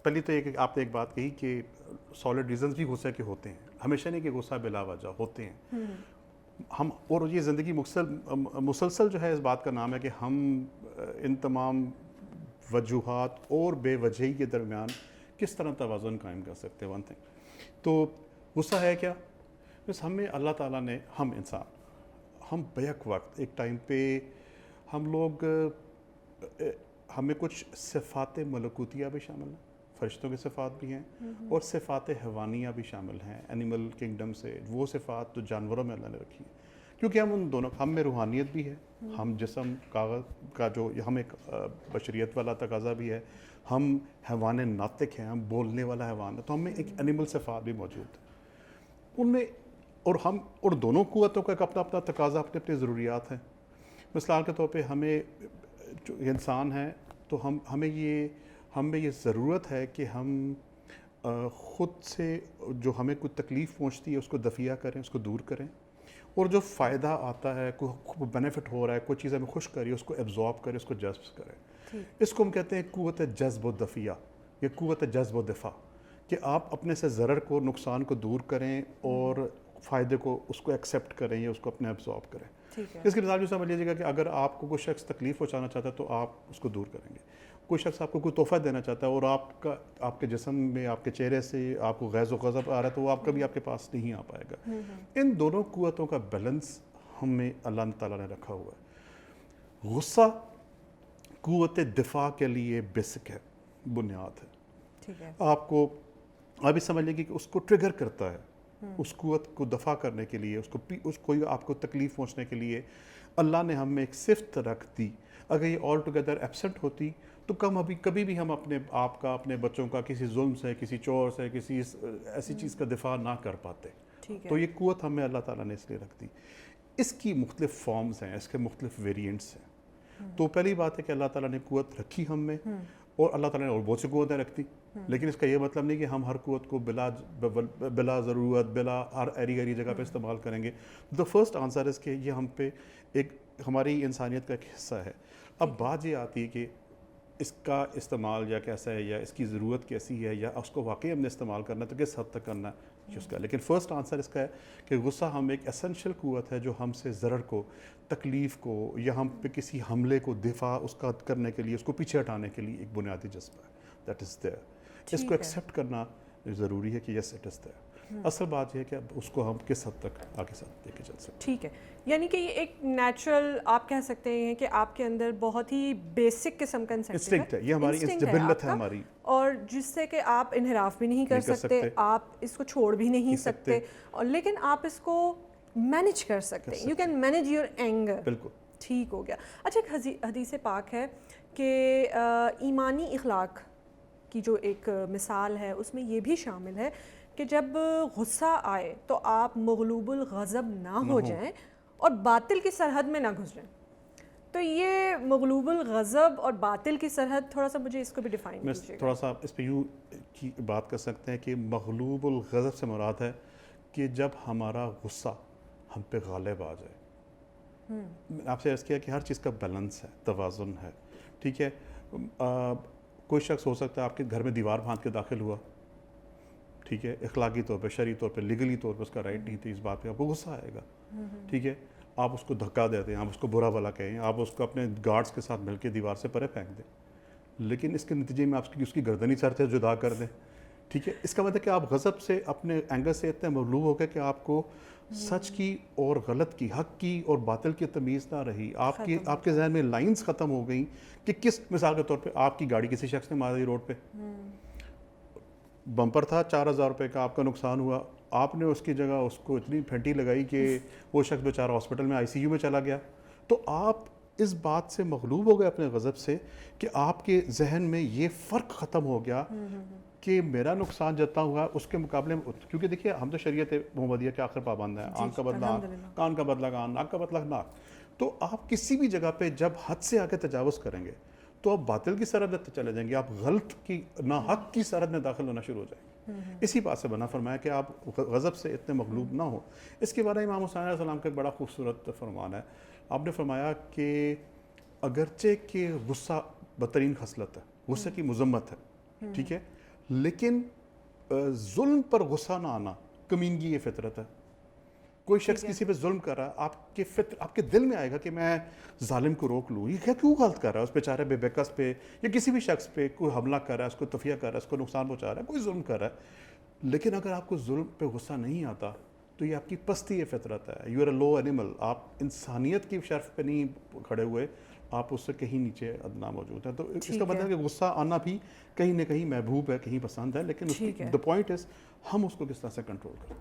پہلی تو آپ نے ایک بات کہی کہ سالڈ ریزنز بھی غصے کے ہوتے ہیں، ہمیشہ نہیں کہ غصہ بلا وجہ ہوتے ہیں ہم، اور یہ زندگی مسلسل جو ہے اس بات کا نام ہے کہ ہم ان تمام وجوہات اور بے وجہی کے درمیان کس طرح توازن قائم کر سکتے ہیں. ون تھنگ تو غصہ ہے کیا؟ بس ہمیں اللہ تعالیٰ نے، ہم انسان، ہم بیک وقت ایک ٹائم پہ ہم لوگ، ہمیں کچھ صفات ملکوتیہ بھی شامل ہیں، فرشتوں کے صفات بھی ہیں، اور صفات حیوانیہ بھی شامل ہیں اینیمل کنگڈم سے، وہ صفات جو جانوروں میں اللہ نے رکھی ہیں. کیونکہ ہم ان دونوں، ہم میں روحانیت بھی ہے، ہم جسم کاغذ کا جو، ہم ایک بشریت والا تقاضا بھی ہے، ہم حیوان ناطق ہیں، ہم بولنے والا حیوان ہے، تو ہم میں ایک اینیمل صفات بھی موجود ہے ان میں. اور دونوں قوتوں کا ایک اپنا اپنا تقاضا، اپنے اپنے ضروریات ہیں. مثال کے طور پہ ہمیں جو انسان ہیں تو ہمیں یہ ضرورت ہے کہ ہم خود سے جو ہمیں کوئی تکلیف پہنچتی ہے اس کو دفیع کریں، اس کو دور کریں، اور جو فائدہ آتا ہے، کوئی بینیفٹ ہو رہا ہے، کوئی چیز ہمیں خوش کری، اس کو ایبزارب کریں، اس کو جذب کریں. اس کو ہم کہتے ہیں قوت جذب و دفیع یا قوت جذب و دفاع، کہ آپ اپنے سے ضرر کو، نقصان کو دور کریں اور فائدے کو، اس کو ایکسیپٹ کریں یا اس کو اپنے ایبزارب کریں. اس کی مثال جو سمجھ لیجیے گا کہ اگر آپ کو کوئی شخص تکلیف پہنچانا چاہتا ہے تو آپ اس کو دور کریں گے. کوئی شخص آپ کو کوئی تحفہ دینا چاہتا ہے اور آپ کے جسم میں، آپ کے چہرے سے آپ کو غیظ و غضب آ رہا ہے تو وہ آپ کبھی آپ کے پاس نہیں آ پائے گا. ان دونوں قوتوں کا بیلنس ہمیں اللہ تعالیٰ نے رکھا ہوا ہے. غصہ قوت دفاع کے لیے بیسک ہے، بنیاد ہے. آپ یہ سمجھ لیجیے کہ اس کو ٹریگر کرتا ہے، اس قوت کو دفاع کرنے کے لیے، اس کو آپ کو تکلیف پہنچنے کے لیے اللہ نے ہم میں ایک صفت رکھ دی. اگر یہ آل ٹوگیدر ایبسنٹ ہوتی تو کبھی بھی ہم اپنے آپ کا، اپنے بچوں کا کسی ظلم سے، کسی چور سے، کسی ایسی چیز کا دفاع نہ کر پاتے. تو یہ قوت ہمیں اللہ تعالیٰ نے اس لیے رکھ دی. اس کی مختلف فارمز ہیں، اس کے مختلف ویریئنٹس ہیں. تو پہلی بات ہے کہ اللہ تعالیٰ نے قوت رکھی ہم میں، اور اللہ تعالیٰ نے اور بہت سی قوتیں رکھتی، لیکن اس کا یہ مطلب نہیں کہ ہم ہر قوت کو بلا ضرورت، بلا ہر ایری جگہ پہ استعمال کریں گے. دا فرسٹ آنسر ہے کہ یہ ہم پہ ایک ہماری انسانیت کا ایک حصہ ہے. اب بات یہ آتی ہے کہ اس کا استعمال یا کیسا ہے، یا اس کی ضرورت کیسی ہے، یا اس کو واقعی ہم نے استعمال کرنا ہے تو کس حد تک کرنا ہے اس کا. لیکن فرسٹ آنسر اس کا ہے کہ غصہ ہم ایک ایسنشل قوت ہے جو ہم سے ضرر کو، تکلیف کو، یا ہم پہ کسی حملے کو دفاع اس کا کرنے کے لیے، اس کو پیچھے ہٹانے کے لیے ایک بنیادی جذبہ ہے. That is there. اس کو ایکسیپٹ کرنا ضروری ہے کہ یس اٹ از دیئر. اصل بات یہ ہے کہ اب اس کو ہم کس حد تک آگے ساتھ لے کے چل سکتے ہیں. ٹھیک ہے، یعنی کہ یہ ایک نیچرل، آپ کہہ سکتے ہیں کہ آپ کے اندر بہت ہی بیسک قسم کا انسٹنکٹ ہے، یہ ہماری جبلت ہے ہماری، اور جس سے کہ آپ انحراف بھی نہیں کر سکتے، آپ اس کو چھوڑ بھی نہیں سکتے، اور لیکن آپ اس کو مینیج کر سکتے ہیں. You can manage your anger. بالکل ٹھیک ہو گیا. اچھا، ایک حدیث پاک ہے کہ ایمانی اخلاق کی جو ایک مثال ہے اس میں یہ بھی شامل ہے کہ جب غصہ آئے تو آپ مغلوب الغضب نہ ہو جائیں اور باطل کی سرحد میں نہ گھس جائیں. تو یہ مغلوب الغضب اور باطل کی سرحد، تھوڑا سا مجھے اس کو بھی ڈیفائن کیجیے گا. تھوڑا سا اس پہ یوں کی بات کر سکتے ہیں کہ مغلوب الغضب سے مراد ہے کہ جب ہمارا غصہ ہم پہ غالب آ جائے. آپ سے عرض کیا کہ ہر چیز کا بیلنس ہے، توازن ہے. ٹھیک ہے، کوئی شخص ہو سکتا ہے آپ کے گھر میں دیوار باندھ کے داخل ہوا، ٹھیک ہے، اخلاقی طور پہ، شرعی طور پہ، لیگلی طور پہ اس کا رائٹ نہیں تھی، اس بات پہ آپ کو غصہ آئے گا. ٹھیک ہے، آپ اس کو دھکا دے دیں، آپ اس کو برا بھلا کہیں، آپ اس کو اپنے گارڈز کے ساتھ مل کے دیوار سے پرے پھینک دیں، لیکن اس کے نتیجے میں آپ اس کی گردنی سر سے جدا کر دیں. ٹھیک ہے، اس کا مطلب کہ آپ غضب سے، اپنے اینگر سے اتنے مغلوب ہو گئے کہ آپ کو سچ کی اور غلط کی، حق کی اور باطل کی تمیز نہ رہی. آپ کے ذہن میں لائنز ختم ہو گئیں کہ کس، مثال کے طور پہ آپ کی گاڑی کسی شخص نے مار دی روڈ پہ، بمپر تھا 4000 روپے کا، آپ کا نقصان ہوا، آپ نے اس کی جگہ اس کو اتنی پھینٹی لگائی کہ وہ شخص بیچارہ ہاسپٹل میں ICU میں چلا گیا. تو آپ اس بات سے مغلوب ہو گئے اپنے غضب سے کہ آپ کے ذہن میں یہ فرق ختم ہو گیا کہ میرا نقصان جتنا ہوا اس کے مقابلے میں. کیونکہ دیکھیے ہم تو شریعت محمدیہ کے آخر پابند ہیں، آنکھ کا بدلہ آنکھ، کان کا بدلہ کان، ناک کا بدلہ ناک. تو آپ کسی بھی جگہ پہ جب حد سے آگے تجاوز کریں گے تو آپ باطل کی سرحد میں چلے جائیں گے، آپ غلط کی، ناحق کی سرحد میں داخل ہونا شروع ہو جائیں گے. اسی بات سے بنا فرمایا کہ آپ غضب سے اتنے مغلوب نہ ہوں. اس کے بارے میں امام حسین علیہ السلام کا ایک بڑا خوبصورت فرمان ہے. آپ نے فرمایا کہ اگرچہ کہ غصہ بدترین خصلت ہے، غصے کی مذمت ہے، ٹھیک ہے, لیکن ظلم پر غصہ نہ آنا کمینگی یہ فطرت ہے. کوئی شخص کسی پہ ظلم کر رہا ہے, آپ کے دل میں آئے گا کہ میں ظالم کو روک لوں, یہ کیوں غلط کر رہا ہے, اس بیچارے بے بکس پہ یا کسی بھی شخص پہ کوئی حملہ کر رہا ہے, اس کو تفیہ کر رہا ہے, اس کو نقصان پہنچا رہا ہے, کوئی ظلم کر رہا ہے. لیکن اگر آپ کو ظلم پہ غصہ نہیں آتا تو یہ آپ کی پستی یہ فطرت ہے. You are a low animal, آپ انسانیت کی شرف پہ نہیں کھڑے ہوئے, آپ اس سے کہیں نیچے ادنا موجود ہیں. تو اس کا مطلب ہے کہ غصہ آنا بھی کہیں نہ کہیں محبوب ہے, کہیں پسند ہے, لیکن دا پوائنٹ از ہم اس کو کس طرح سے کنٹرول کرتے ہیں.